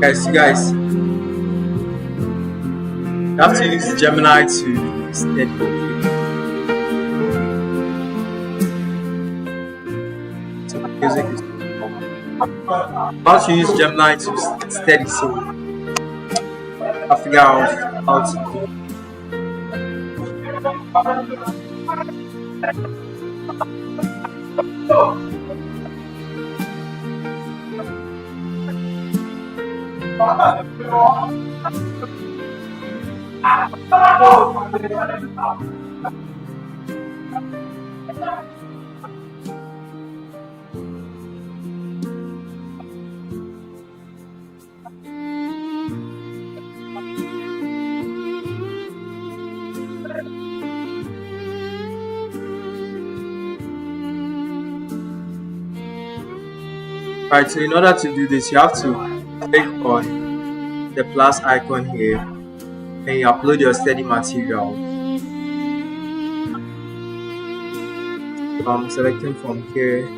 Guys, you have to use Gemini to study. So music is how to use Gemini to study. So I figure out how to do. Right. So in order to do this, you have to click on the plus icon here, and you upload your study material. So I'm selecting from here.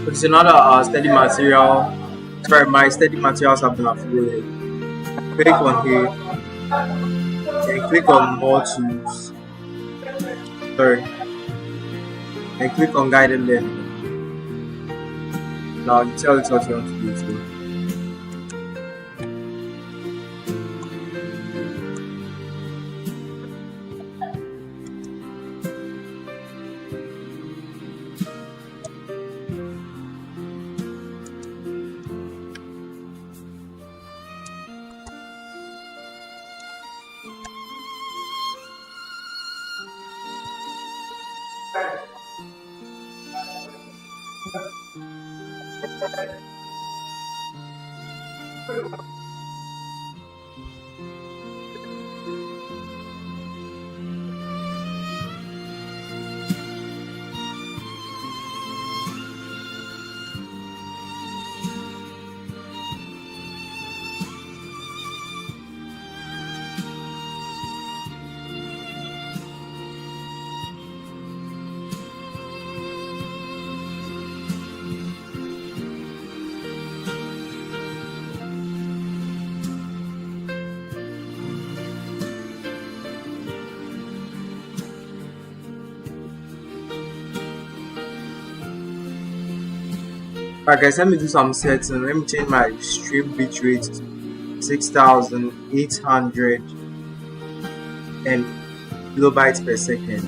It's another study material. Sorry, my study materials have been uploaded. Click on here and click on more tools. Sorry, and click on guided learning. Now you tell it what you want to do. So. Alright guys, let me do some setting. Let me change my stream bitrate to 6,800 and kilobytes per second.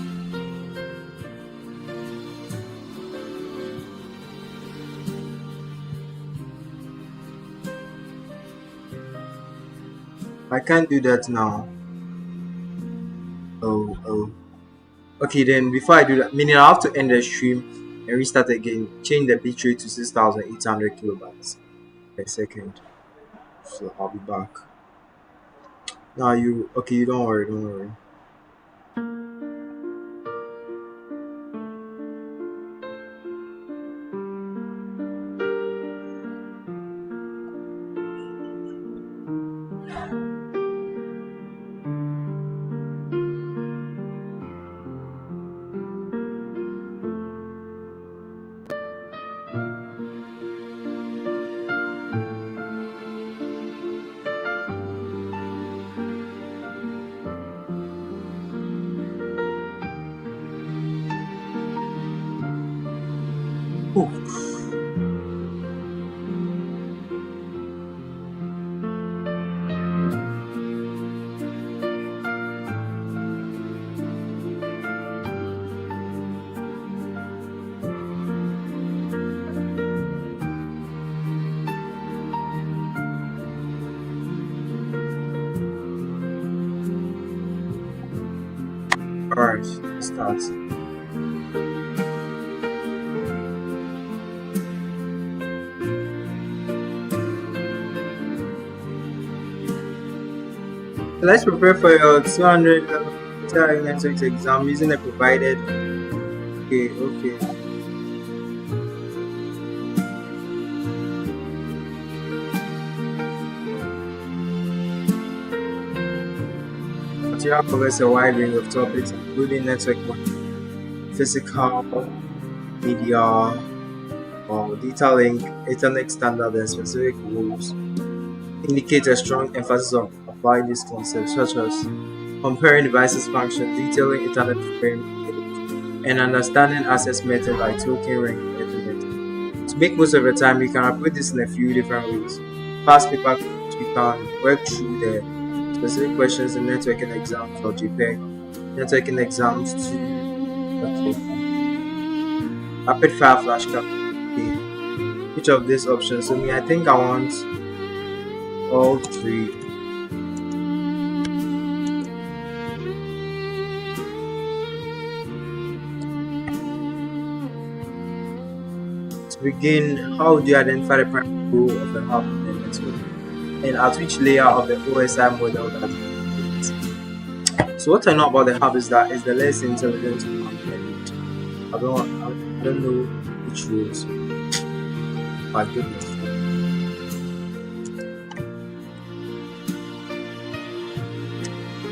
I can't do that now. Oh. Okay, then before I do that, meaning I have to end the stream and restart again. Change the bitrate to 6,800 kilobytes per second. So I'll be back. Now you don't worry. Alright, start. Let's prepare for your 200 network exam using a provided. Okay, okay. Material covers a wide range of topics, including network monitoring, physical, media, data link, Ethernet standard, and specific rules. Indicate a strong emphasis on applying these concepts, such as comparing devices functions, detailing Ethernet frame, and understanding access methods like token ring Ethernet. To make most of your time, you can approach this in a few different ways. Past paper, you can work through the specific questions in networking exams or JPEG, networking exams to rapid fire flashcard. Which of these options? So me, I think I want all three. To begin, how do you identify the primary goal of the hub in the network? And at which layer of the OSI model that it is? So what I know about the hub is that it's the less intelligent component. I don't know which rules. My goodness.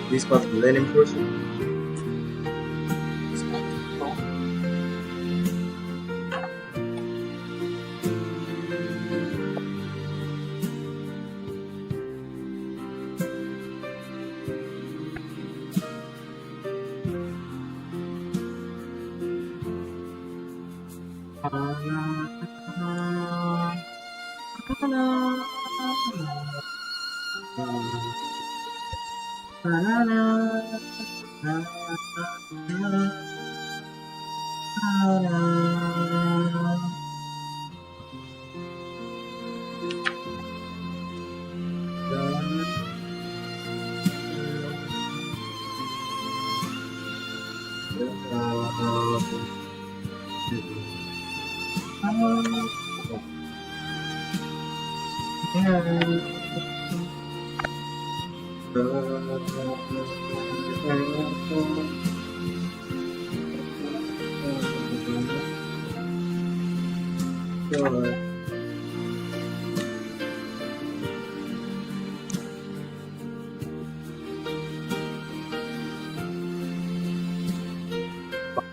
This part of the learning process.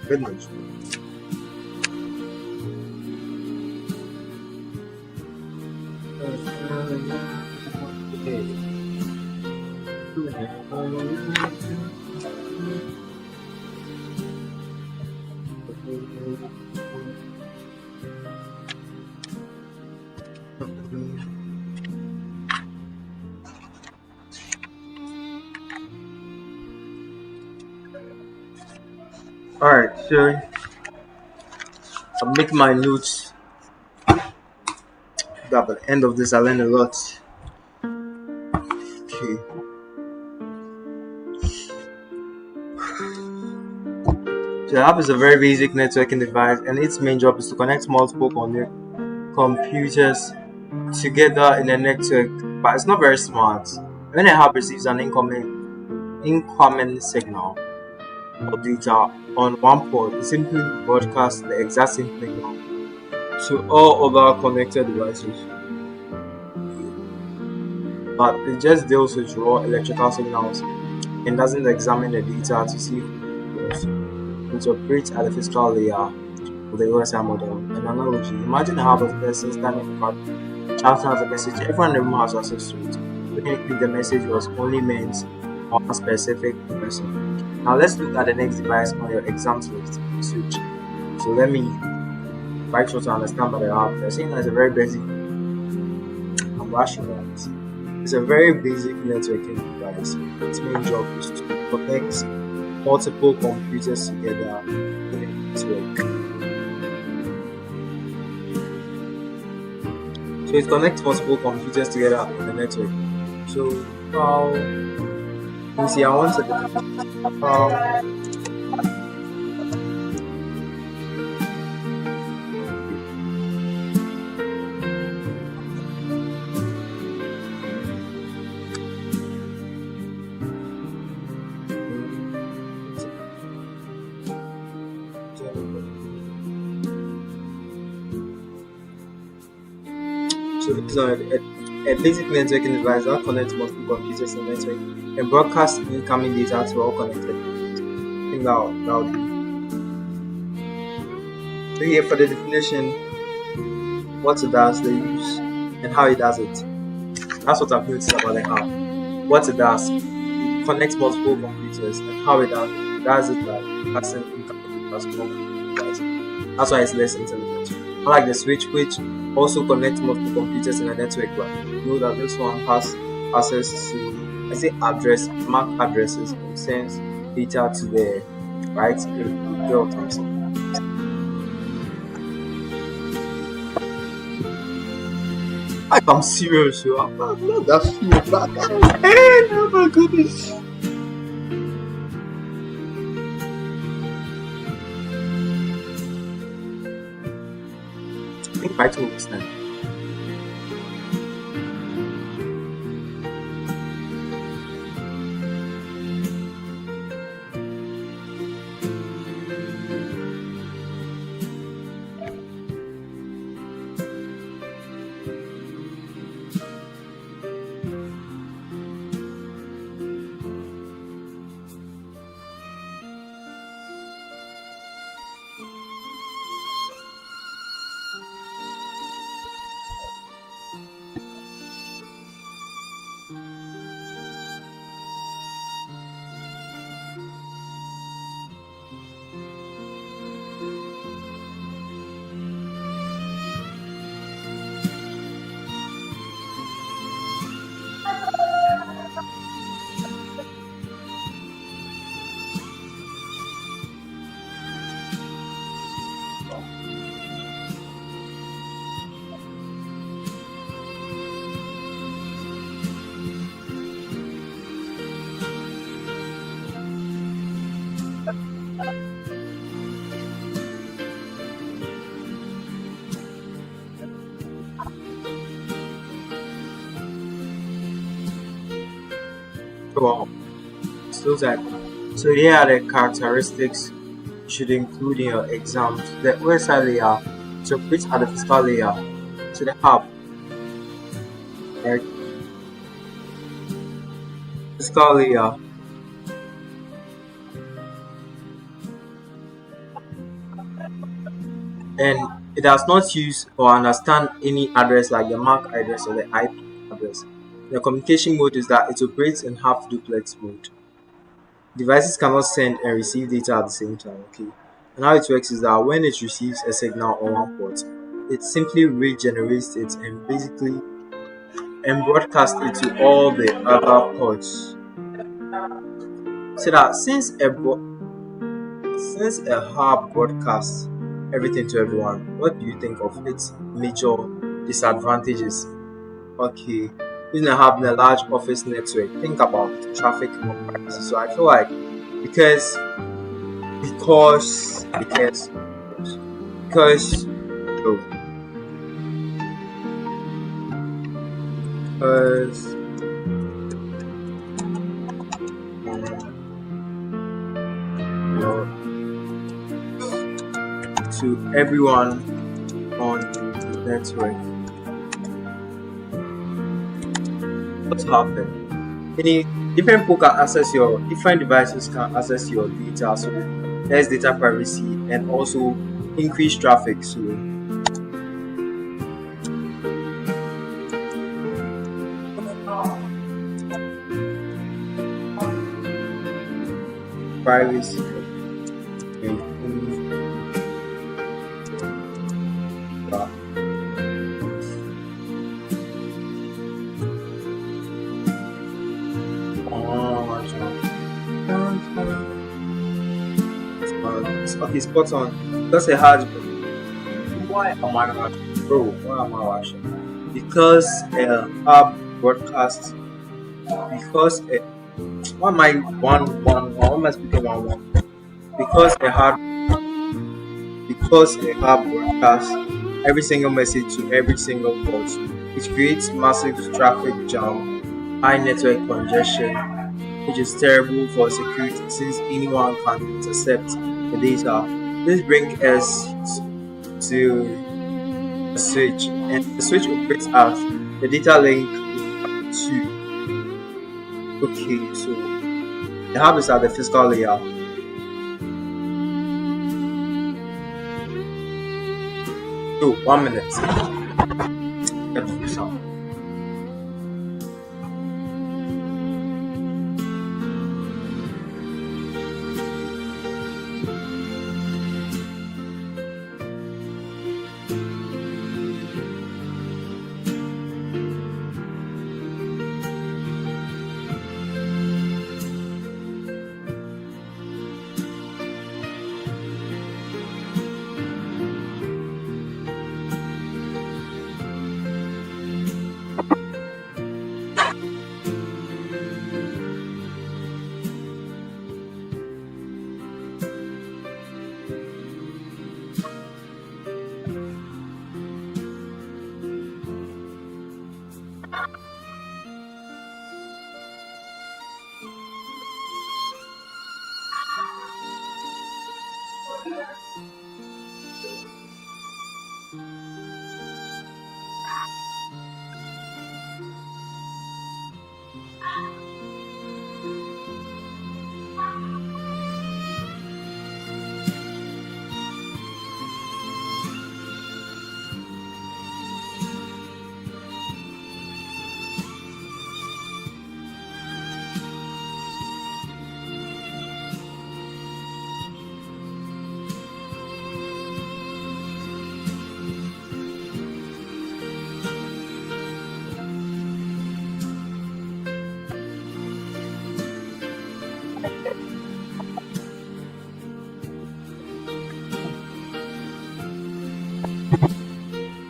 Goodness. Alright, so I'll make my notes. At the end of this, I learned a lot. Okay. So the app is a very basic networking device, and its main job is to connect multiple computers together in a network. But it's not very smart. When a app receives an incoming signal or data on one port, it simply broadcasts the exact same signal to all other connected devices. But it just deals with raw electrical signals and doesn't examine the data to see it operates at the physical layer of the OSI model. An analogy: imagine a hub of person standing in front, shouting out a message. Everyone in the room has access to it. Technically, the message was only meant for a specific person. Now let's look at the next device on your exam switch. So let me try to understand what the hub. They're saying that it's a very basic. I'm rushing that. It's a very basic networking device. Its main job is to connect multiple computers together in a network. So it connects multiple computers together in the network. So let me see, I want to is a basic networking device that connects multiple computers in the network and broadcasts incoming data to all connected. I think that'll do. So here for the definition, what it does, the use, and how it does it. That's what I've noticed about the how. What it does, it connects multiple computers, and how it does it like passing incoming data to all computers. That's why it's less intelligent. Unlike the switch, which also connects multiple computers in a network, but you know that this one has access to, I say address, MAC addresses, and sends data to the right girl Thompson. I'm serious, yo. I'm not that feel. Hey, oh my goodness. I think by 2 weeks now. Wow. So that. So here are the characteristics you should include in your exams. The OSI layer, so which are the physical layer, so the hub, right? Physical layer, and it does not use or understand any address like the MAC address or the IP address. The communication mode is that it operates in half duplex mode. Devices cannot send and receive data at the same time. Okay, and how it works is that when it receives a signal on one port, it simply regenerates it and basically broadcasts it to all the other ports. So that since a hub broadcasts everything to everyone, what do you think of its major disadvantages? Okay, using a hub in a large office network, think about traffic comparison. So I feel like because because because oh, because you know, to everyone on the network, what's happening? Any different people can access your different devices can access your data, so there's data privacy and also increased traffic. So privacy. Okay, spot on. That's a hard. Why am I not, bro? Why am I watching? Because hub broadcast. Because why am I why am I speaking one? Because a hub broadcasts every single message to every single port. It creates massive traffic jam, high network congestion, which is terrible for security since anyone can intercept the data. This brings us to a switch, and the switch operates as the data link to. Okay, so the hub is at the physical layer. So 1 minute. Let's do some.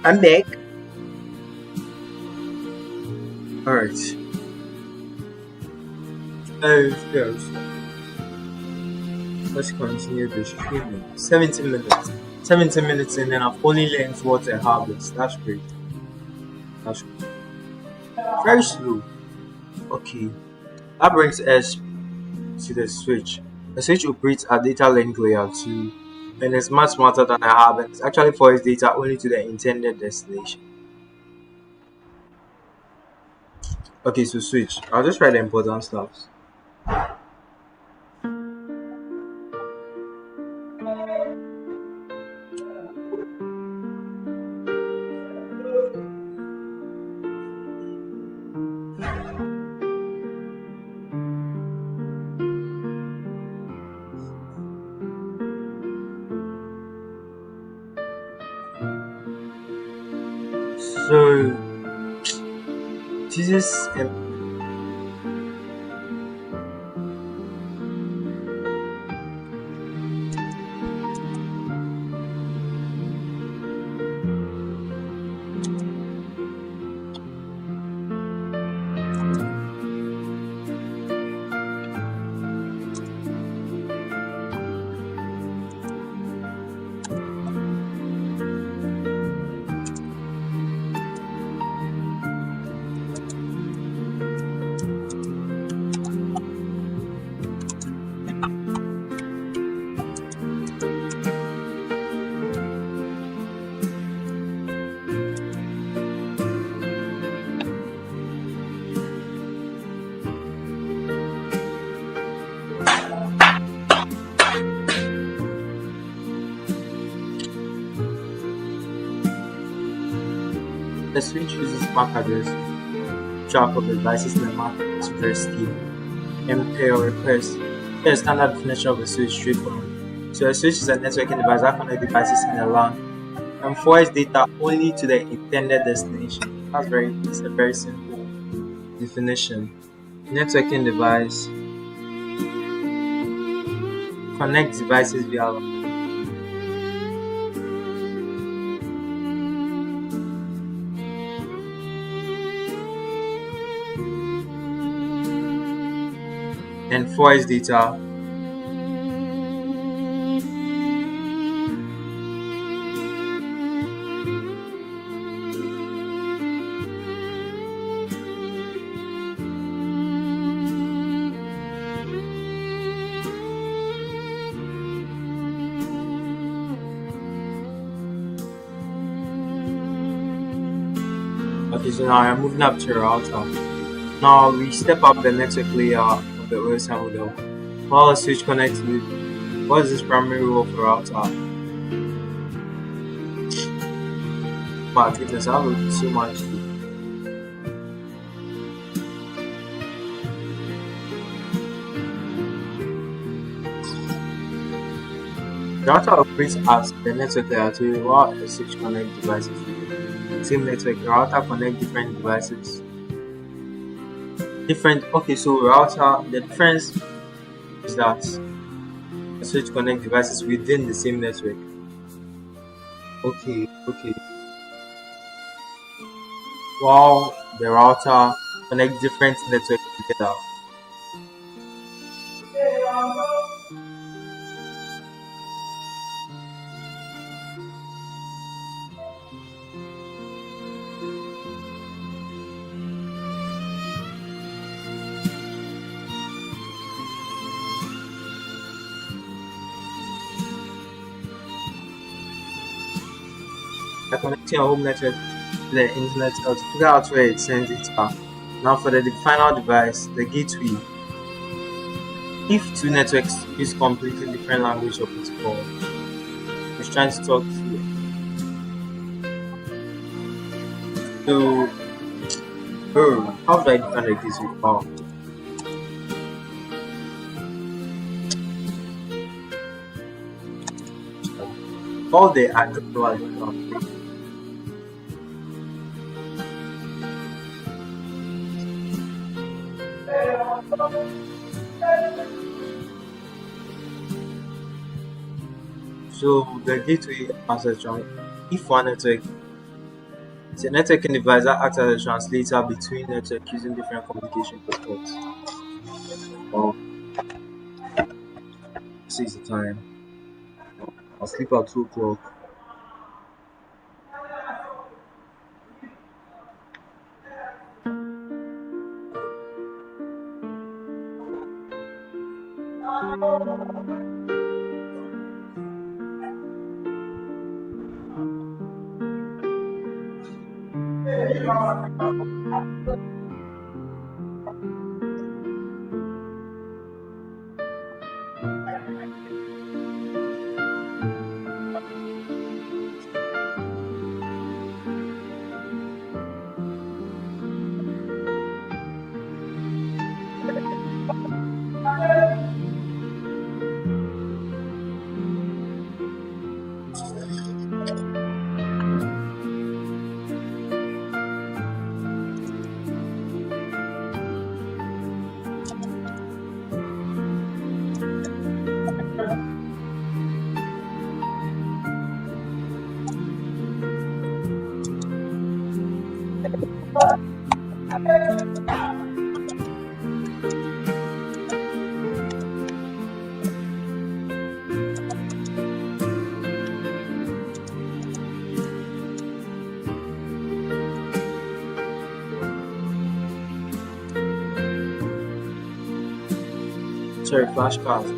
I'm back. Alright. Yes. Let's continue the streaming. 17 minutes. 17 minutes and then I've only learned what a hub is. That's great. That's great. Very slow. Okay. That brings us to the switch. The switch operates at data link layer 2 and is much smarter than a hub and it's actually forwards data only to the intended destination. Okay, so switch. I'll just write the important stuff. So this is the switch uses MAC address to track of the devices in the MAC address key and pay or request. Here's a standard definition of a switch straightforward. So a switch is a networking device that connects devices in a LAN and forwards data only to the intended destination. It's a very simple definition. Networking device connects devices via LAN. And forwards data Okay, so now I'm moving up to router. Now we step up the network layer of the OSI model. While the switch connects with what is this primary role for router? My goodness, I have so much. The router operates as the network layer to while the switch connects devices. Same network, the router connect different devices. Okay, so router, the difference is that the switch connect devices within the same network. Okay. While the router connect different networks together. By connecting your home network to the internet to figure out where it sends it back. Now for the final device, the gateway. If two networks use completely different language or protocol, it's trying to talk to. So, how do I define the gateway? Wow. All the address. So the gateway as a if one network it's a networking device that acts as a translator between networks using different communication protocols. Wow, this is the time. I'll sleep at 2 o'clock. Sorry, flashcards.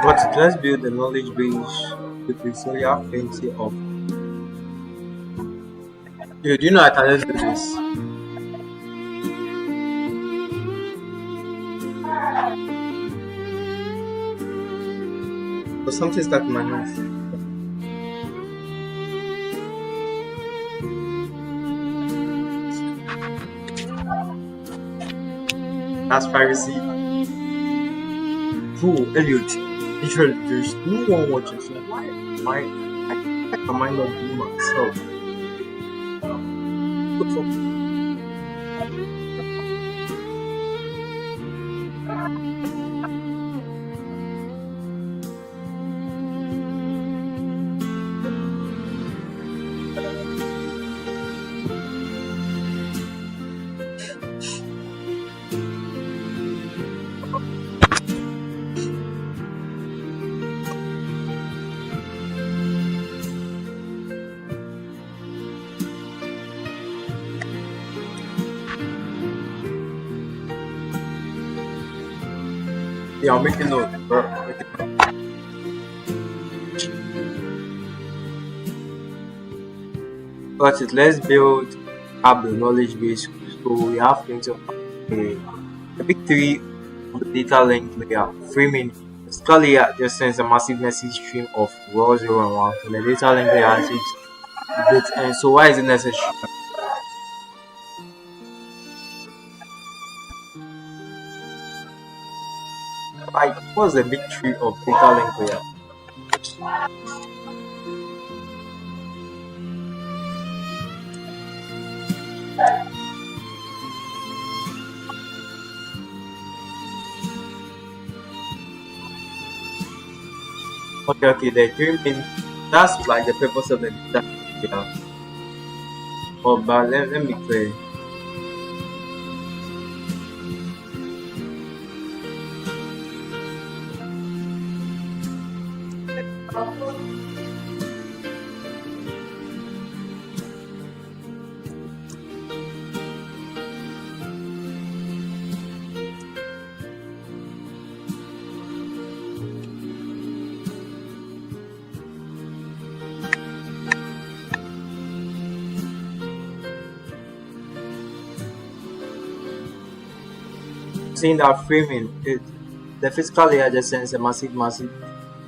But let's build the knowledge base with the so you have plenty of. Do you know I can just do this? But something stuck in my mouth. That's piracy. Bro, Elliot, literally, there's no one watching. So why am I not doing myself? What the fuck? Yeah, I'm making note, bro. Got it. Let's build up the knowledge base so we have plenty of a, the big three of the data link layer. Framing. The physical layer just sends a massive message stream of raw 0 and 1. And the data link layer takes bits. And so why is it necessary? Like, what's the big tree of data link layer? Okay, the three main, that's like the purpose of the data layer. Oh, but let me clear. Seeing that framing, the physical layer just sends a massive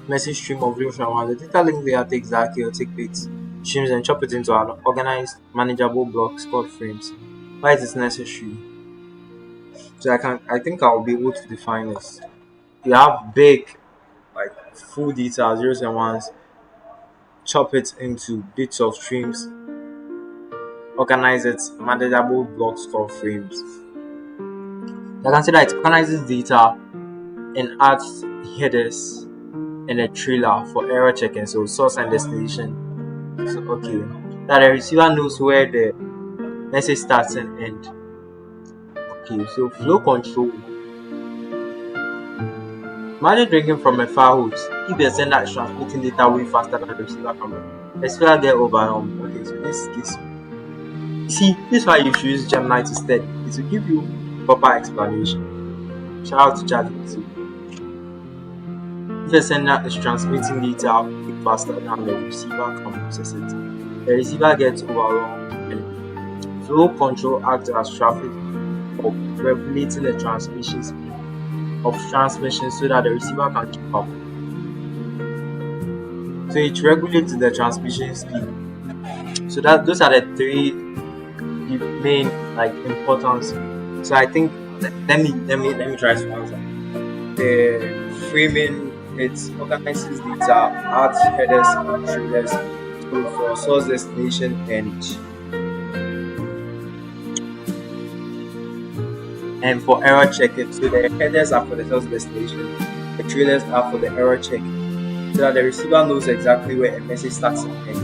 message stream of real from one. The data link layer takes that chaotic bits, streams and chop it into an organized, manageable blocks called frames. Why is this necessary? So I think I'll be able to define this. You have big, like full data, zeros and ones, chop it into bits of streams, organize it, manageable blocks called frames. I can see that it organizes data and adds headers and a trailer for error checking, so source and destination. So okay, that the receiver knows where the message starts and end. Okay, so flow control. Imagine drinking from a fire hose. If the sender is transmitting data way faster than the receiver can, the receiver get overwhelmed. Okay, so this case, see, this is why you should use Gemini instead. It will give you proper explanation. Shout out to ChatGPT. If a sender is transmitting data faster than the receiver can process it, the receiver gets overwhelmed, and flow control acts as traffic of regulating the transmission speed of transmission so that the receiver can keep up. So it regulates the transmission speed. So that those are the three main like importance. So I think let me try to answer. The framing, it organizes data, adds headers and trailers for source, destination, and for error checking. So the headers are for the source destination, the trailers are for the error check, so that the receiver knows exactly where a message starts and ends.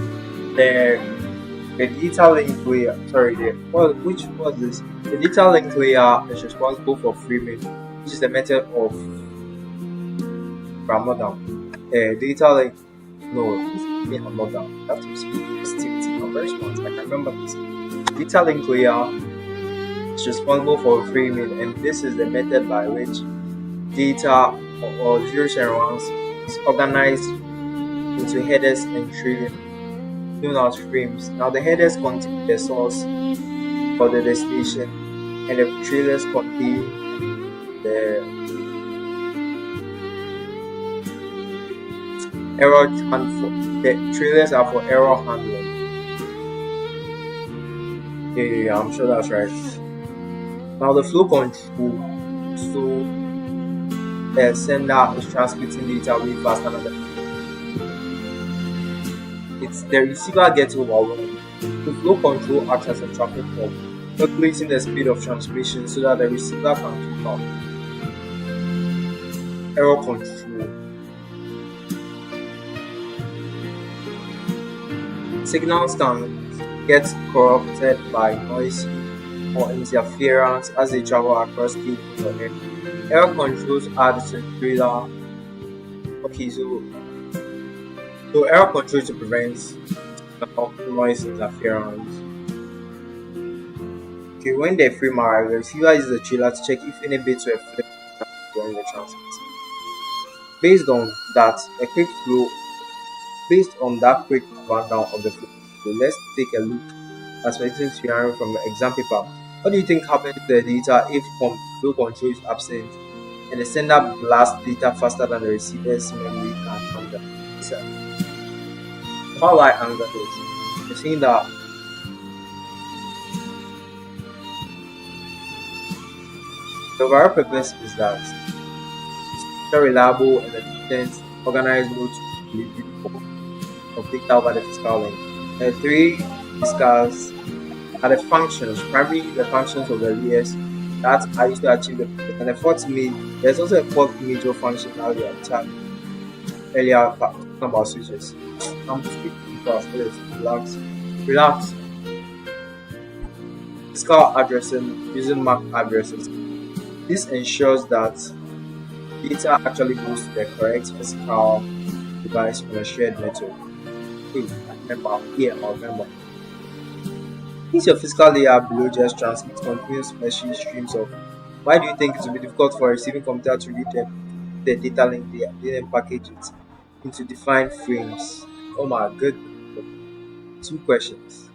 The data link layer, sorry, which was this? The data link layer is responsible for framing, which is the method of Ramadan. Data link, no, I'm not down. That was still I'm very smart. I can remember this. Data link layer is responsible for framing, and this is the method by which data or zeros and ones is organized into headers and trailers known as frames. Now the headers contain the source or the destination, and the trailers contain the error handling. The trailers are for error handling. Yeah, I'm sure that's right. Now the flow control. So the sender is transmitting data way faster than the receiver gets overwhelmed. The flow control acts as a traffic pump, calculating the speed of transmission so that the receiver can keep up. Error control. Signals can get corrupted by noise or interference as they travel across cables or air. Error controls add to the trailer. Okay, so error control to prevent noise interference. Okay, when the frame arrives, the receiver uses the trailer to check if any bits were flipped during the transmit. Based on that, a quick flow, based on that quick rundown of the flow, so let's take a look at specific scenario from the exam paper. What do you think happens to the data if flow control is absent and the sender blasts data faster than the receiver's memory can handle? So, how I answer this? You're saying that the overall purpose is that it's reliable and efficient, organized mode to delivery of data over the physical link. The three discuss are the functions, primarily the functions of the layers that are used to achieve the purpose. And the there's also a fourth major function that we have chatted earlier talking about switches. I'm speaking fast, relax. Relax. Physical addressing using MAC addresses. This ensures that data actually goes to the correct physical device on a shared network. Hey, remember. Since your physical layer below just transmits continuous machine streams of, why do you think it will be difficult for a receiving computer to read the data link they then package it into defined frames? Oh my good. 2 questions.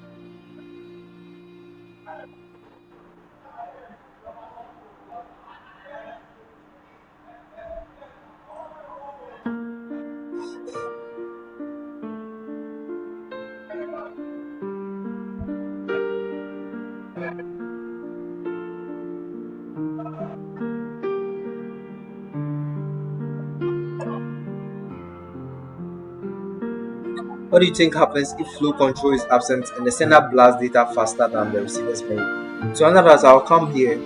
What do you think happens if flow control is absent and the sender blasts data faster than the receiver's memory? So, in other words, I'll come here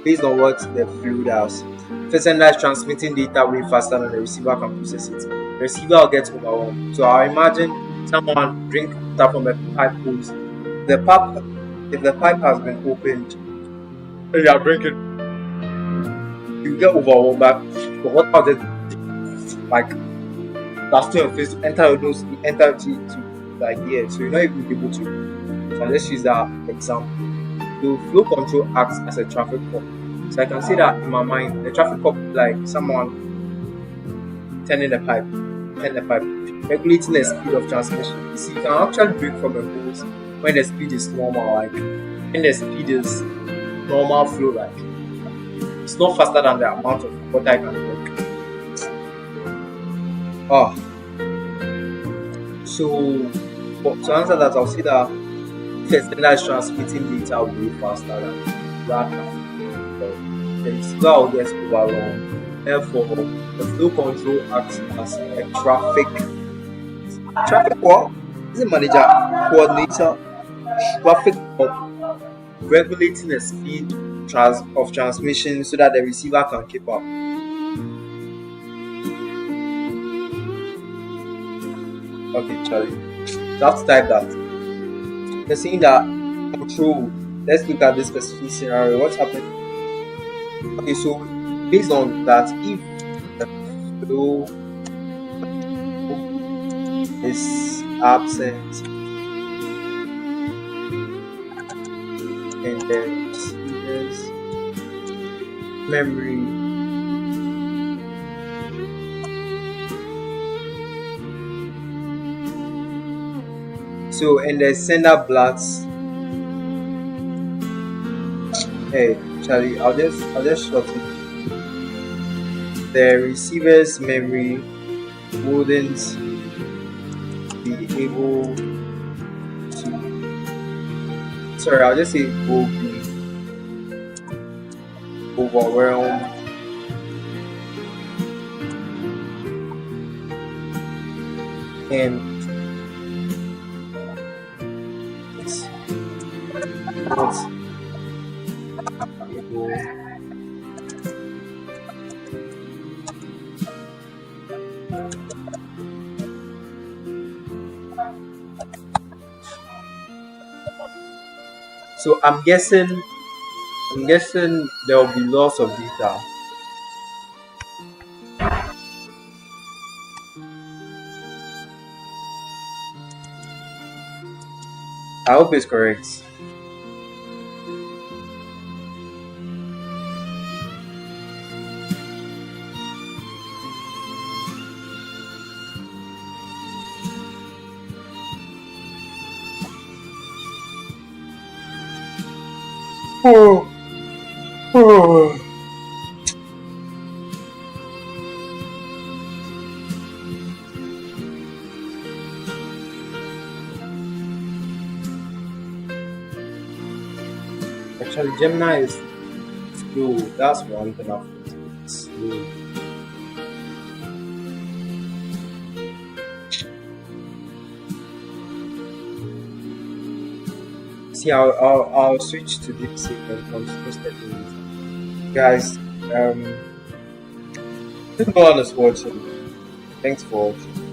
based on what the flow does. If the sender is transmitting data way faster than the receiver can process it, the receiver will get overwhelmed. So, I'll imagine someone drink water from a pipe hose. If the pipe has been opened, and you are drinking, you get overwhelmed. But what just like that's still your face to enter your nose, enter to like here, so you're not even able to. So let's use that example. The flow control acts as a traffic cop. So I can see that in my mind, the traffic cop is like someone turning the pipe, regulating the speed of transmission. You see, you can actually drink from a hose when the speed is normal, like when the speed is normal flow, like it's not faster than the amount of water I can drink. Oh, so to answer that, I'll say that sender is transmitting data way faster than that. The receiver will get overwhelmed. Therefore, the flow control acts as a traffic what? Is it manager, coordinator, traffic cop, regulating the speed of transmission so that the receiver can keep up. Okay, Charlie. You have to type that. You're saying that control. Let's look at this specific scenario. What's happening? Okay, so based on that, if the flow is absent and the receiver's memory so and the sender blasts. Hey Charlie, I'll just short it. The receiver's memory wouldn't be able to, sorry, I'll just say will be overwhelmed and not able so I'm guessing there will be loss of data. I hope it's correct. Oh, oh. Actually, Gemini is slow. That's one thing I've noticed. It's slow. See, I'll switch to DeepSeek when it comes to studying. Guys, um, everyone is watching. Thanks for watching.